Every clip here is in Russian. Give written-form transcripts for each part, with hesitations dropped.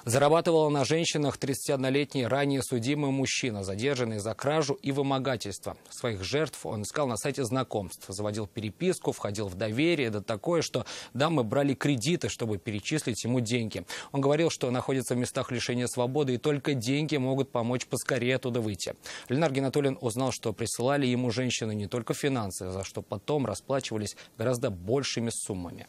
Зарабатывал на женщинах 31-летний ранее судимый мужчина, задержанный за кражу и вымогательство. Своих жертв он искал на сайте знакомств, заводил переписку, входил в доверие, да такое, что дамы брали кредиты, чтобы перечислить ему деньги. Он говорил, что находится в местах лишения свободы и только деньги могут помочь поскорее оттуда выйти. Ленар Гинатуллин узнал, что присылали ему женщины не только финансы, за что потом расплачивались гораздо большими суммами.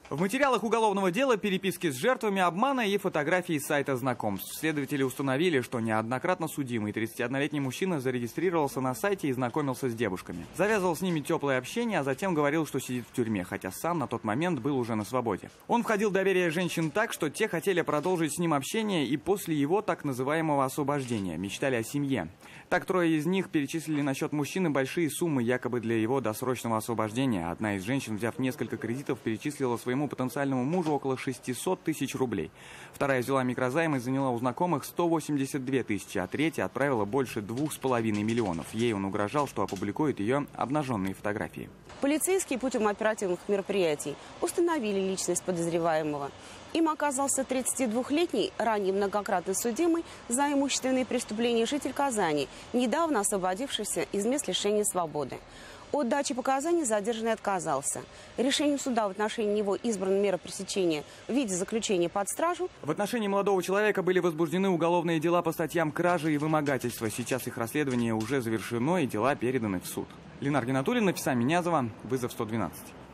В материалах уголовного дела переписки с жертвами обмана и фотографии с сайта знакомств. Следователи установили, что неоднократно судимый 31-летний мужчина зарегистрировался на сайте и знакомился с девушками. Завязывал с ними теплое общение, а затем говорил, что сидит в тюрьме, хотя сам на тот момент был уже на свободе. Он входил в доверие женщин так, что те хотели продолжить с ним общение и после его так называемого освобождения мечтали о семье. Так трое из них перечислили на счет мужчины большие суммы якобы для его досрочного освобождения. Одна из женщин, взяв несколько кредитов, перечислила своему потенциальному мужу около 600 тысяч рублей. Вторая взяла микрозайм и заняла у знакомых 182 тысячи, а третья отправила больше 2,5 миллионов. Ей он угрожал, что опубликует ее обнаженные фотографии. Полицейские путем оперативных мероприятий установили личность подозреваемого. Им оказался 32-летний, ранее многократно судимый за имущественные преступления житель Казани, недавно освободившийся из мест лишения свободы. От дачи показаний задержанный отказался. Решением суда в отношении него избрана мера пресечения в виде заключения под стражу. В отношении молодого человека были возбуждены уголовные дела по статьям кражи и вымогательства. Сейчас их расследование уже завершено и дела переданы в суд. Ленар Гинатуллин, Нафиса Минязова, вызов 112.